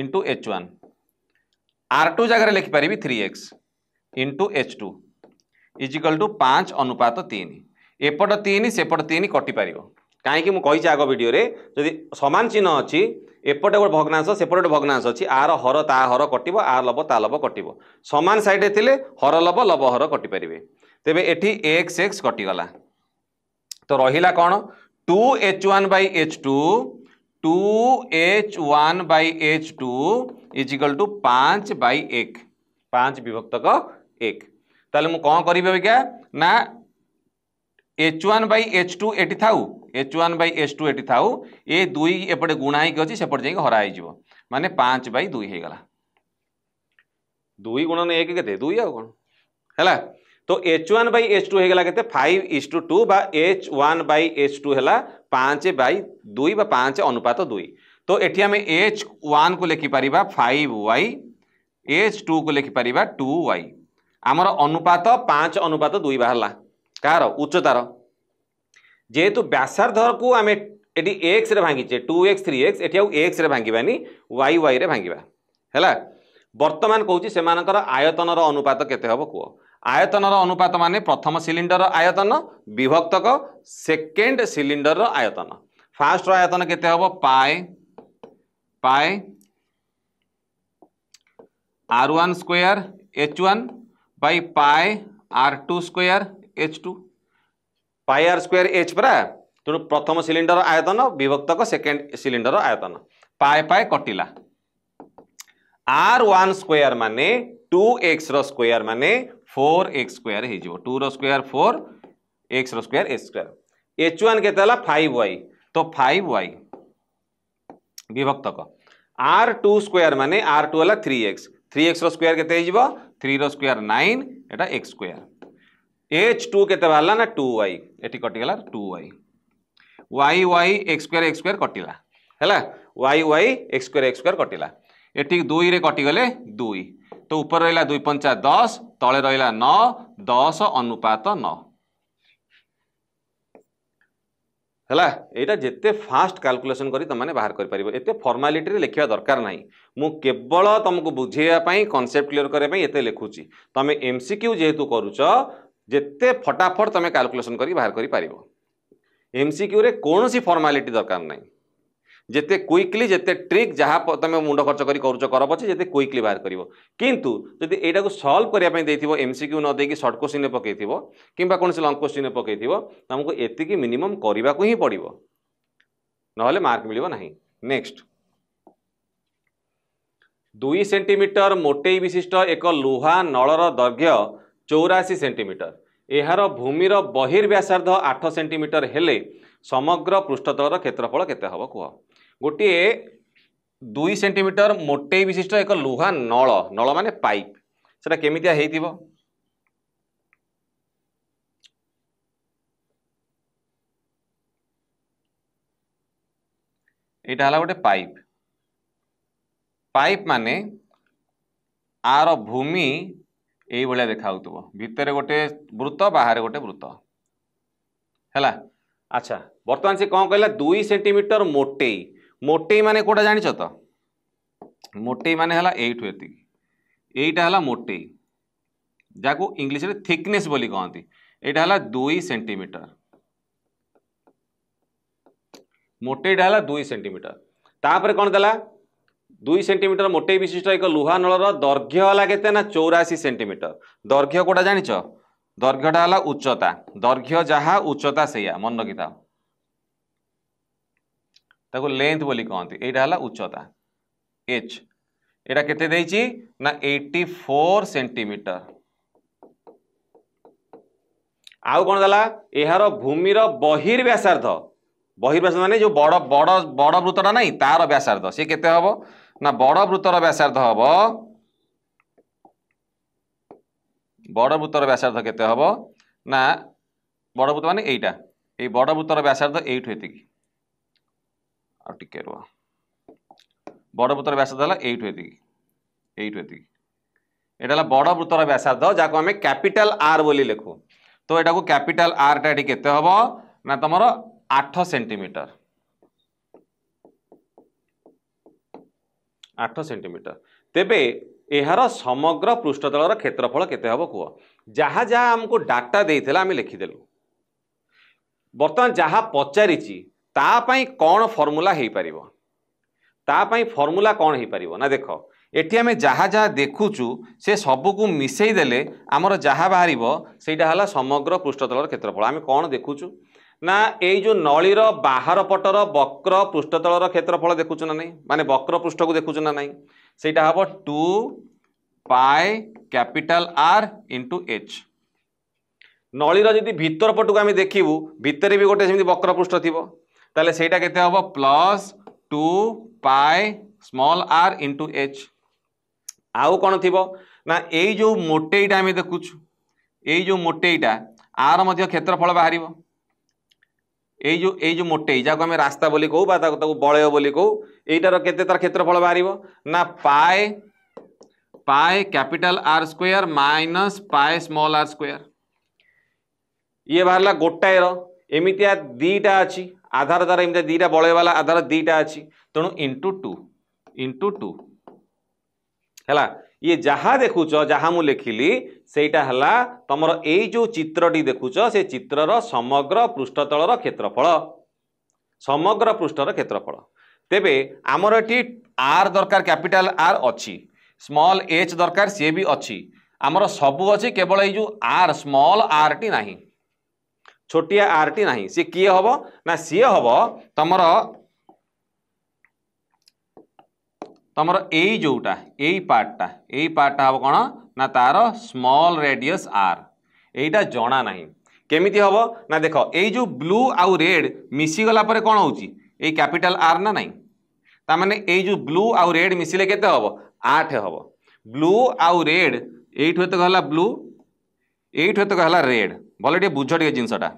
इंटू H1 R2 जगह लिखि पारिबी 3x into H2 is equal to 5:3 एपट 3 सेपट 3 कटि पारिबो कहीं मु कहि आग वीडियो रे जदि समान चिन्ह अछि एपटे गोटे भग्नांश सेपटे गोटे भग्नांश अछि आर हर ता हर कटिबो आर लब ता लब कटिबो समान साइड थिले हर लब लब हर कटि पारिबे तेबे एठी x x कटि गला तो रहिला कोन 2h1 by h2 2h1 by h2 is equal to 5 by 1 5 विभक्तक 1 ताले मु कोन करिबे क्या ना h1 by h2 एटी थाउ h1 by h2 एटी थाउ ए 2 एपटे गुणा ही अछि सेपटे जाई हरा ही जीवो माने 5 by 2 हे गला 2 गुणन 1 केते 2 आ कोन हैला तो h1 by h2 हे गला केते 5:2 बा h1 by h2 हैला 5 by 2 बा 5 अनुपात 2 तो एठी हमें h1 को लिखि परिबा 5y h2 को लिखि परिबा 2y हमर अनुपात 5:2 बाहरला कार उच्चतार जेहेतु व्यासार्ध को आम एटी x रे भांगीचे 2x 3x एटी आउ x रे भांगीबानी y y रे भांगीबा हैला वर्तमान कहूची सेमानकर आयतनर अनुपात केते हबो को आयतनर अनुपात माने प्रथम सिलिंडर आयतन विभक्तक सेकेंड सिलिंडर आयतन फास्ट आयतन केते हबो पाई पाई R1 square H1 by pi R2 square H2 pi R square H परा तेणु प्रथम सिलिंडर आयतन विभक्तक सेकेंड सिलिंडर आयतन पाई पाई कटिला R1 स्क्वायर माने 2x रो स्क्वायर माने 4x स्क्वायर हे जिवो 2 रो स्क्वायर 4 x रो स्क्वायर x स्क्वायर H1 केते हला 5y तो 5y विभक्तक R2 स्क्वायर माने R2 हला 3x 3x रो स्क्वायर केते हे जिवो 3 रो स्क्वायर 9 एटा x स्क्वायर H2 केते बाहला ना 2y एटी कटि गला 2y y y x square कटिला हैला y y x स्क्वायर कटिला एटी 2 रे कटि गले 2 तो ऊपर रहिला 2 5 10 तळे रहिला 9 10 अनुपात 9 है यहाँ जिते फास्ट कैलकुलेशन करी तुम बाहर कर एत फॉर्मालिटी लिखा दरकार ना मु केवल तुमको बुझेवाई कॉन्सेप्ट क्लियर करने एत लिखुची तुम एमसीक्यू जेहेतु करुच जिते फटाफट तुम कैलकुलेशन करी बाहर कर एमसीक्यू रे कौन सी फॉर्मालिटी दरकार ना जिते क्विकली जिते ट्रिक जहाँ तुम मुंड खर्च कर पचे जिते क्विकली बाहर कर किंतु जदि एटा को सॉल्व करने देथिबो एमसीक्यू न देकी शॉर्ट क्वेश्चन पकईथिबो किंबा कौन लॉन्ग क्वेश्चन पकईथिबो तुमको एतिकी मिनिमम करबा को ही पड़िबो नहले मार्क मिलिबो नाही। नेक्स्ट 2 सेंटीमीटर मोटेई विशिष्ट एक लुहा नलर दैर्घ्य 84 सेंटीमीटर एहार भूमिर बहिर्व्यासार्ध 8 सेंटीमीटर हेले समग्र पृष्ठतलर क्षेत्रफल केते हबो कुह। गोटे 2 सेंटीमीटर मोटे विशिष्ट एक लुहा नल नल माने पाइप सेटा केमितिया हेइथिबो एटा हला गोटे पाइप पाइप माने आर भूमि एई भलिया देखाउतबो भितरे गोटे वृत्त बाहर गोटे वृत्त हैला। अच्छा बर्तमान से कौन कहला 2 सेंटीमीटर मोटेई मोटेई माने कोटा जानिछ तो मोटेई माने हला एठु एति एटा हला मोटेई जाको इंग्लिश रे थिकनेस बोली कहंती एटा हला 2 सेंटीमीटर मोटेईटा हला 2 सेंटीमीटर तापर कौन देला 2 सेंटीमीटर मोटेई विशिष्ट एक लुहा नलर दैर्घ्य हला केते ना 84 सेंटीमीटर दैर्घ्य कोटा जानिछ दैर्घ्यटा हला उच्चता दैर्घ्य जहाँ उच्चता सेया मन रखिथा ताको लेंथ बोली कहंती एटा हला उच्चता एच एटा केते देइची ना 84 सेंटीमीटर आउ कोन दला एहार भूमिर बहिर्व्यासार्ध बहिर्व्यासार्ध माने जो बड़ बड़ बड़ वृत्तटा नाही तार व्यासार्ध से केते हबो ना बड़ वृत्तर व्यासार्ध हबो बड़ वृत्तर व्यासार्ध केते हबो ना बड़ वृत्त माने एइटा ए बड़ वृत्तर व्यासार्ध एइठु एतिकी आ टिके रो बड़ वृत्तर व्यासार्ध हला एइठु एतिकी एटा हला बड़ वृत्तर व्यासार्ध जाको हमें कैपिटल आर बोली लिखु तो एटा को कैपिटल आर टा केते हबो ना तमरो 8 सेंटीमीटर 8 सेंटीमीटर तेबे एहार समग्र पृष्ठतलर क्षेत्रफल केते हबो कुह जहाँ जहाँ हमको डाटा देइथिला आमे लिखिदेलु बर्तमान जहाँ पचारिची ता पई कौन फॉर्मूला हेई परिबो ता पई फॉर्मूला कौन हेई परिबो ना देखो एठी आमे जहाँ जहाँ देखुचु से सबु को मिसेई देले हमर जहाँ बाहरिबो सेटा हला समग्र पृष्ठतलर क्षेत्रफल आमे कौन देखुचु ना एई जो नळीर बाहर पटर वक्र पृष्ठतलर क्षेत्रफल देखुचु ना नहीं माने वक्र पृष्ठ को देखुचु ना नहीं सेटा हबो 2 pi capital r into h नळीर जदि भीतर पटु को आमे देखिबु भितरे भी गोटे सेमि वक्र पृष्ठ थिबो ताले सेटा केते हबो plus 2 pi small r into H आउ कोन थिबो ना एई जो मोटेईटा आमे देखुचु एई जो मोटेईटा आर मध्य क्षेत्रफल बाहरिबो एई जो मोटेई जाको आमे रास्ता बोली कहू बा ताको बलय बोली कहू एइटार केते तार क्षेत्रफल बाहरिबो ना pi pi capital r square minus pi small r square ये बाहरला गोटाए एमितिया दीटा अच्छी आधार द्वारा एमती दीटा बलय वाला आधार दीटा अच्छी तेणु इंटू टू है ये जहाँ देखुच जहाँ मु लिखिली सेटा हला तमर एई जो चित्रटी देखुच से चित्रर समग्र पृष्ठतलर क्षेत्रफल समग्र पृष्ठर क्षेत्रफल तेबे आमर एटी आर दरकार कैपिटल आर अच्छी स्मॉल एच दरकार सी भी अच्छी आमर सबू अच्छी केवल ये जो आर स्मॉल आर टी नहीं छोटिया आर टी नहीं सी किए हम ना सी हम तमर एई जोटा एई पार्टटा हम कौन ना तार स्मॉल रेडियस आर एटा जना नहीं केमिति हम ना देख एई जो ब्लू आउ रेड मिसीगला पर कौन होची एई कैपिटल आर ना नहीं ता माने एई जो ब्लू आउ रेड मिसिले केते हम 8 हम ब्लू आउ रेड एइठु एतक हला ब्लू एइठु एतक हला रेड भले टे बुझ टे जिनसटा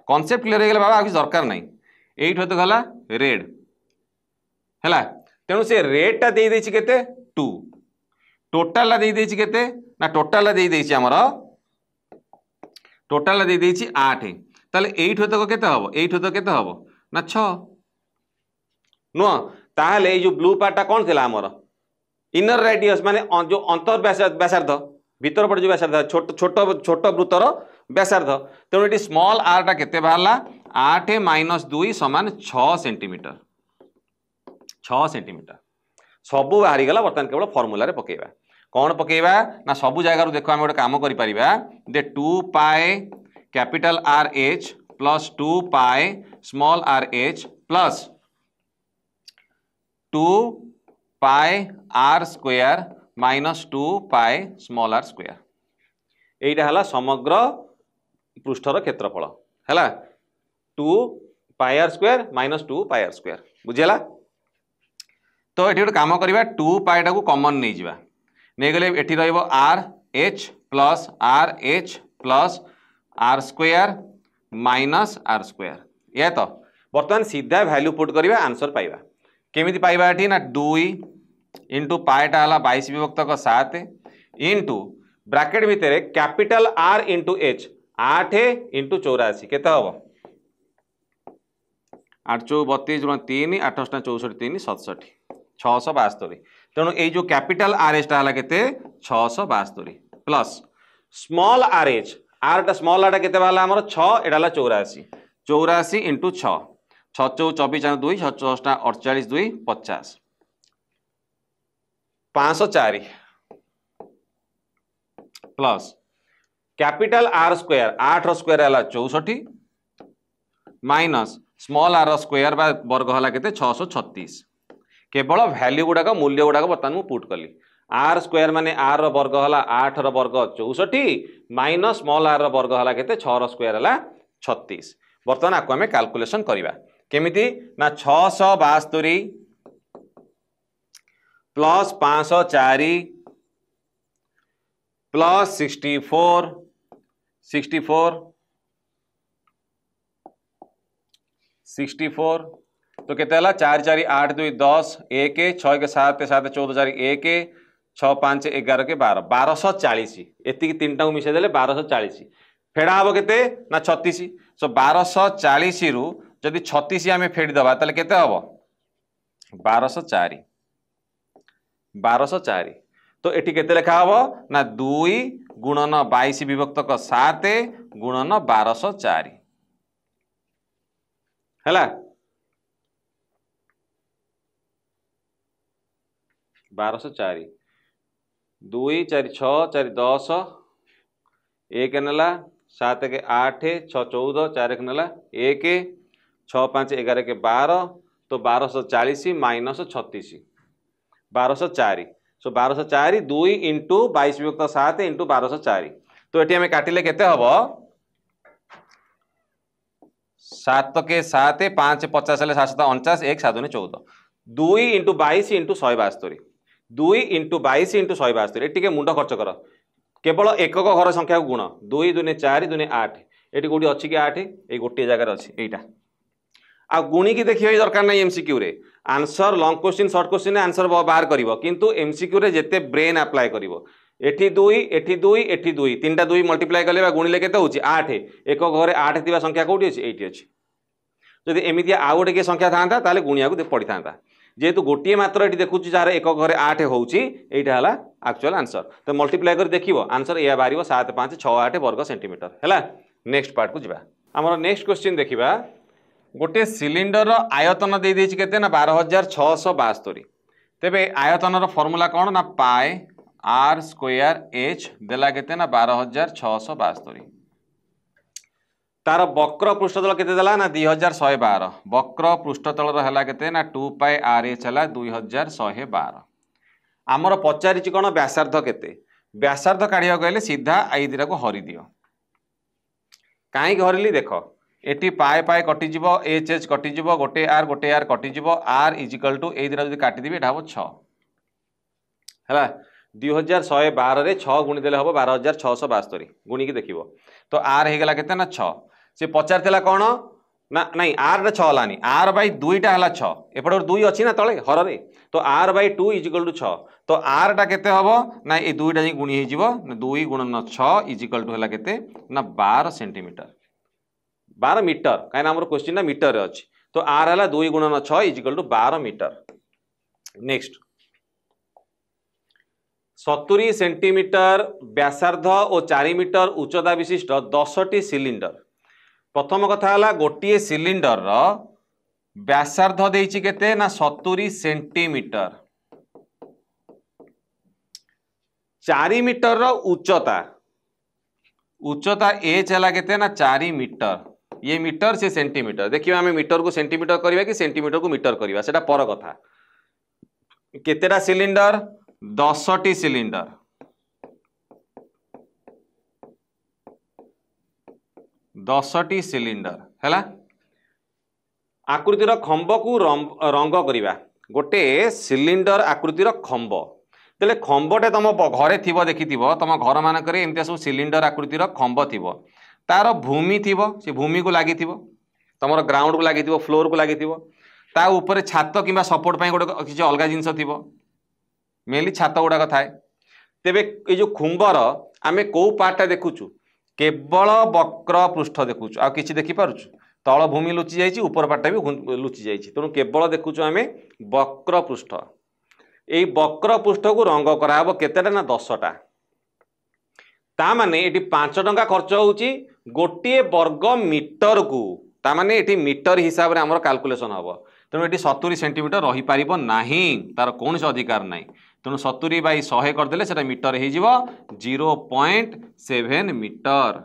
कॉन्सेप्ट क्लियर हो गला बाबा किसी दरकार नहीं एइठु एतक हला रेड हैला तेणु से रेडटा दे देछि केते 2 टोटल दे देछि केते ना टोटल दे देछि हमर टोटल दे देछि 8 ताले एइठु एतक केते हबो एइठु एतक केते हबो ना 6 नुह ताहले जो ब्लू पार्टा कौन थिला हमर इनर रेडियस माने जो अंतर व्यासार्ध भीतर पड़ जो व्यासार्ध छोट छोट छोट वृत्तर व्यासार्ध तेणु ये स्मॉल आर टा केते बाहरला 8 - 2 समान 6 सेंटीमीटर 6 सेंटीमीटर सबू बाहरी गला बर्तमान केवल फॉर्मूला रे पकेबा कौन पकेबा ना सबू जगह रो देखो हम गोटे काम करि परिबा दे 2 pi capital r h plus 2 pi small r h plus 2 pi r square minus 2 pi small r square एटा हला समग्र पृष्ठर क्षेत्रफल हैला 2 pi r square minus 2 pi r square बुझेला तो ये गोटे कम करवा 2 पाई टा को कॉमन नहीं जावा नहीं गले एठी रहइबो r h plus r square minus r square ये तो बर्तमान सीधा वैल्यू पुट करवा आंसर पाइबा केमिति पाइबा एठी ना 2 इंटू पाएटा हला 22 विभक्त 7 इंटू ब्रैकेट भितर capital r into H 8 into 84 केते हबो 8 चौ 32 × 3 8 64 3 67 672 तेणु ये जो कैपिटल आर एच टा केते 672 plus small r H R टा स्मॉल आर टा केते वाला हमर 6 एटा 84 84 इंटू 6 6 चौ 24 2 6 48 2 50 504 plus capital r square 8 square है 64 माइनस स्मॉल आर स्क्वायर बा वर्ग है केते 636 केवल वैल्यू गुड़ाक मूल्य गुड़ाक बर्तमान मुझे पुट कली आर स्क्वायर माने आर वर्ग है 8 वर्ग 64 माइनस स्मॉल आर वर्ग है केते 6 स्क्वायर है 36 बर्तमान आपको आम कैलकुलेशन करवा केमिति ना 672 प्लस 504 प्लस 64 तो केते 4 4 8 2 10 1 6 के 7 7 14 4 1 6 5 11 के 12 1240 एति तीनटा को मिसे देले 1240 फेड़ा हम केते ना 36 सो 1240 रु जदि 36 आमे फेडी दबा तले केते हबो 1204 तो एटी केते लिखा हबो ना 2 गुणन 22 विभक्त 7 गुणन 1204 हैला 1204 2 4 6 4 10 1 नेला 7 के 8 6 14 4 के नेला 1 6 5 11 के 12 तो 1240 माइनस 36 1204 सो 1204 2 इंटू 22 विभक्त 7 इंटू 1204 तो ये काटिले केते हबो 7 के 7 5 50 हेले 749 1 7 14 2 इंटू 22 इंटू 172 2 इंटू 22 इंटू 172 ये मुंड खर्च कर केवल एकक घर संख्या को गुण 2 2 4 2 8 ये कौटी अच्छी कि 8 ये गोटे जगार अच्छी यहाँ आ गुणी की देखिए दरकार नहीं एमसीक्यू रे answer long question short question answer बाहर करिवो किंतु एमसीक्यू रे जेते ब्रेन अप्लाई करिवो एठी 2 एठी 2 एठी 2 तीनटा 2 मल्टीप्लाई कले बा गुणिले केते होची 8 एक घरे 8 थिबा संख्या कोठी अछि एठी अछि जदि एमिति आ गोटे के संख्या थांता ताले गुणिया को पड़ी थांता जेहेतु गोटे मात्र एठी देखुची जार एक घरे 8 होची एटा हला एक्चुअल आंसर तो मल्टीप्लाई कर देखिवो आंसर या बारिवो 7 5 6 8 वर्ग सेंटीमीटर हैला नेक्स्ट पार्ट को जिबा हमर नेक्स्ट क्वेश्चन देखिबा गोटे सिलिंडर आयतन दे देछि केते ना 12672 तेबे आयतन फॉर्मूला कौन ना पाए आर स्क्वायर एच देला केते ना 12672 तार वक्र पृष्ठतल केते देला ना 2112 वक्र पृष्ठतल हला केते ना 2 पाई आर एच हला 2112 आमर पचारिछि कोन व्यासार्ध केते व्यासार्ध काढिया गले सीधा आई दिरा को हरि दियो काई हरिली देखो एटी पाए पाए कटिजीव एच एच कटिजीव गोटे आर कटिजीव आर इजिकल टू ए दिरा जदि काटिदेबी एटा हबो 6 हैला 2112 रे 6 गुणी देले हबो 12672 गुणी की देखिबो तो आर हे गेला केते ना 6 से पचार थिला कोन ना नहीं आर रे 6 लानी आर बाई 2 टा हला 6 एपड 2 अछि ना तळे हर रे तो आर बाई 2 इजिकल टू 6 तो आर टा केते हबो ना ए 2 टा जे गुणी हे जिवो 2 गुणन 6 इजिकल टू हला केते ना 12 सेंटीमीटर 12 मीटर कहीं आम क्वेश्चन ना मीटर रे अछि तो आर है 2 गुणन 6 equal to 12 metre. Next 70 centimetre व्यासार्ध और 4 मीटर उच्चता विशिष्ट 10टी सिलिंडर। प्रथम कथा है गोटे सिलिंडर व्यासार्ध देइछि केते ना 70 सेंटीमीटर, 4 मीटर उच्चता एच है केते ना 4 मीटर, ये मीटर से सेंटीमीटर। देखिए आम मीटर को सेंटीमीटर करवा कि सेंटीमीटर को मीटर करवा सेटा पर कथा। केतेटा सिलिंडर 10टी सिलिंडर, 10टी सिलिंडर है। आकृतिर खंब को रंग करवा गोटे सिलिंडर आकृतिर खंब तेले खंबटे तुम घरे थी देखि तुम घर मानक एमती सब सिलिंडर आकृतिर खंब थी तार भूमि थी से भूमि को लगी तुम ग्राउंड को लगी फ्लोर को लगी ता ऊपर छात कि सपोर्ट गोटे किसी अलग जिनस थी मेनली छात गुड़ाक थाए। तेबे ये जो खुंबर आमे को पार्टा देखुचु केवल वक्र पृष्ठ देखुचु आ किछि देखि पारुचु तल भूमि लुचि जाइछि ऊपर पार्टा भी लुचि जाइछि तेणु केवल देखुचु आमे वक्र पृष्ठ। एई वक्र पृष्ठ को रंग कराबो केतेटा ना 10टा। ता माने एटी 5 टंका खर्च होउची गोटे वर्ग मीटर को, ता माने एटी मीटर हिसाब रे हमर कैलकुलेशन हबो। तेणु एटी 70 सेंटीमीटर रही पारिबो नाही, तार कोनोसी अधिकार नाही। तेणु 70 बाई 100 करदेले सेटा मीटर हो 0.7 मीटर।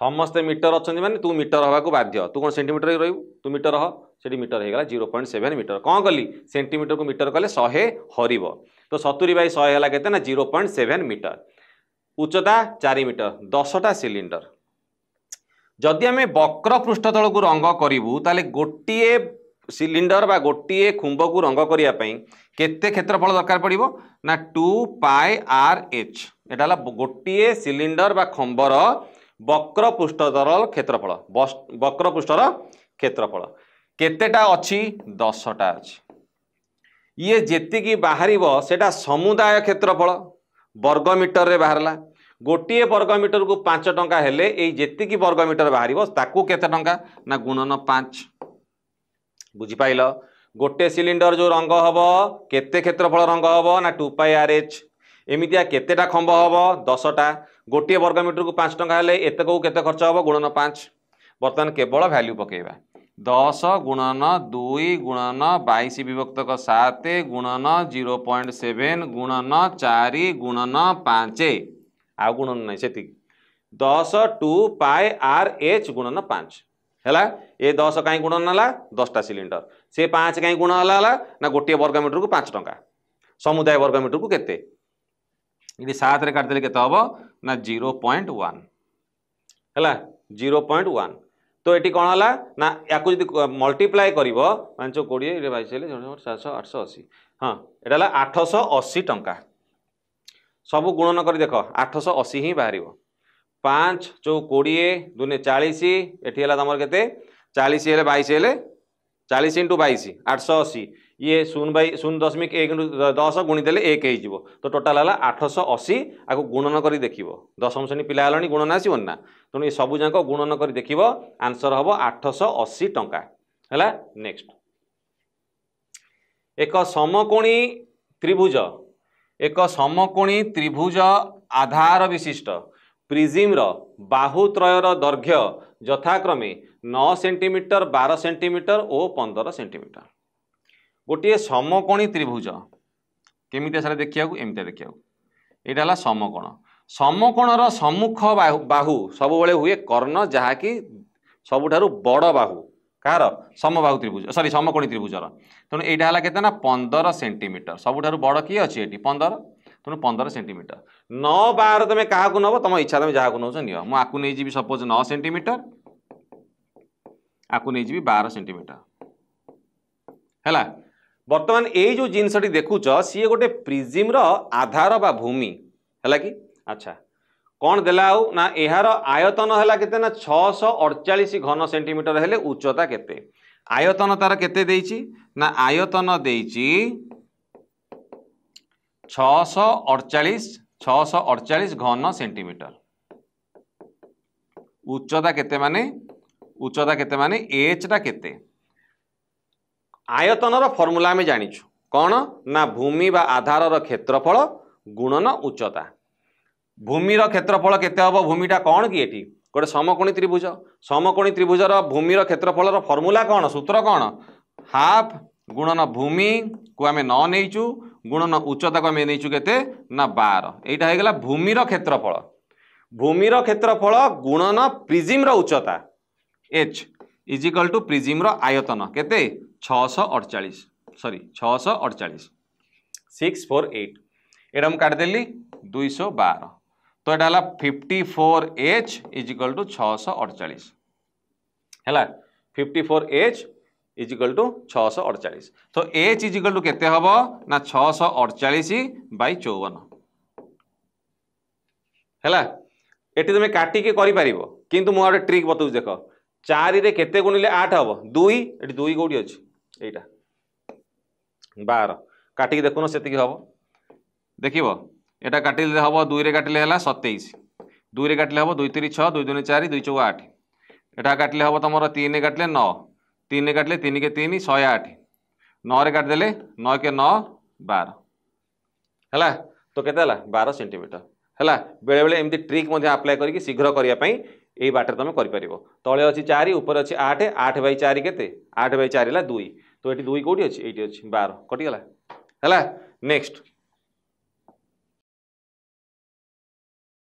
समस्ते मीटर अच्छा माने तू मीटर हवा को बाध्य, तू कौन सेंटीमीटर ही रहू, तू मीटर ह सेठी मीटर हो गला 0.7 मीटर। कौन कली सेंटीमीटर को मीटर कले 100 हरिब तो 70 बाई 100 है केते ना 0.7 मीटर। उच्चता 4 मीटर, 10टा सिलिंडर। जदि आम वक्र पृष्ठ तल को रंग करूँ ताले गोटे सिलिंडर बा गोटे खुंब को रंग करने केते क्षेत्रफल दरकार पड़िबो ना 2 पाई आर एच। एटा गोटे सिलिंडर बा खंबर वक्र पृष्ठ तल क्षेत्रफल, वक्र पृष्ठर क्षेत्रफल केतेटा अछि 10टा अछि। ये जेतिकी बाहरिबो सेटा समुदाय क्षेत्रफल वर्ग मीटर रे बाहरला। गोटे वर्ग मीटर को 5 टंका हेले एई जेतिकी वर्ग मीटर बाहरिबो ताकू केते टंका ना गुणन 5। बुझी पाइल? गोटे सिलिंडर जो रंग हबो केते क्षेत्रफल रंग हबो ना 2 पाई आर एच। एमितिया केतेटा खंब हबो 10टा। गोटे वर्ग मीटर को 5 टंका हेले एते को केते खर्च हबो गुणन 5। वर्तमान केवल वैल्यू पकेइबा 10 गुणन 2 गुणन 22 विभक्तक 7 गुणन 0.7 गुणन 4 गुणन 5 आ गुणन नहीं से 10 2 पाई आर एच गुणन 5 है। ये 10 कहीं गुणन है 10टा सिलिंडर, से 5 कहीं गुणन है ना गोटे वर्ग मीटर को 5 टंका, समुदाय वर्ग मीटर को केते ये 7 रे काटदेले केते हबो ना 0.1 है 0.1। तो ये कौन है ना या मल्टीप्लाई कर 5 20 22 700 880 हाँ यहाँ 880 टंका। सब गुणन कर देख 880 ही बाहर 5 चौ 20 दुने 40 ये तुम के 40 हेले 22 हेले 40 इंटू 22 880 ये 0.1 गुणीदेले 1 हो तो टोटाल है 880। आपको गुणन कर देख 10म श्रेणी पिला है गुणन आसो ना तेणु ये सबू जाक गुणन कर देख आंसर हम 880 टंका है। नेक्स्ट एक समकोणी त्रिभुज आधार विशिष्ट प्रिजिम बाहुत्रयर दैर्घ्य यथाक्रमे 9 सेंटीमीटर 12 सेंटीमीटर और 15 सेंटीमीटर। गोटे समकोणी त्रिभुज केमिति सारा देखिया एमती देखिया यहाँ है समकोण। समकोणर सम्मुख बाहु सब हुए कर्ण जहाँकि सबुठारु बड़ बाहु कार समबाहु त्रिभुज सॉरी समकोणी त्रिभुजर। तेणु यहाँ है केते ना 15 सेंटीमीटर। सबुठारु बड़ किए अच्छी ये 15 तेणु 15 सेंटीमीटर। 9 12 तुम क्या नब तुम इच्छा तुम जहाँ नौ नियो मुझे नहीं जी सपोज 9 सेंटीमीटर आपको नहीं जी 12 सेंटीमीटर है। बर्तमान ये जो जिनसटी देखुच सी गोटे प्रिजिम आधार बा भूमि है कि अच्छा कौन देला ना यार आयतन है केते ना 648 घन सेंटीमीटर हेले उच्चता केते। आयतन तार केते देइची ना आयतन देइची 648 घन सेंटीमीटर। उच्चता केते माने उच्चता केते माने h टा केते आयतनर फॉर्मूला आम जानिछु कौन ना भूमि बा आधार क्षेत्रफल गुणन उच्चता भूमिर क्षेत्रफल केते हबो भूमिटा कौन कि एठी गोटे समकोणी त्रिभुजर भूमिर क्षेत्रफल फॉर्मूला कौन सूत्र कौन हाफ गुणन भूमि को आम 9 नहींचु गुणन उच्चता को आम नहींचु केते ना 12 एटा हो गला भूमिर क्षेत्रफल गुणन prism उच्चता h is equal to prism आयतन केते 648 सॉरी 648 648 एटा हम काट देली 212 तो एटा हला 54h इज इक्वल टू 648 हैला 54h इज इक्वल टू 648 तो h इज इक्वल टू केते हबो ना 648 बाई 54 हैला एटी तुम काटी के करि पारिबो किंतु मु आटे ट्रिक बतौ देख 4 रे केते गुणिले 8 हबो 2 एटी 2 कोठी अछि एटा 12 काटी के देखुनो सेति हबो देखिबो एटा काटिले हबो 2 रे काटिले हला 27 2 रे काटिले हबो 2 3 6 2 2 4 2 4 8 एटा काटिले हबो तमरो 3 रे काटिले 9 3 रे काटिले 3 के 3 108 9 रे काट देले 9 के 9 12 हैला तो केते हला 12 सेंटीमीटर हैला बेले बेले एमती ट्रिक मध्ये अप्लाई करके शीघ्र करिया पई एई बाटर तुम करि परिबो तळे अछि 4 ऊपर अछि 8 8 बाई 4 केते 8 बाई 4 हला 2 तो एटी 2 कोठी अछि एटी अछि 12 कटि गला हैला नेक्स्ट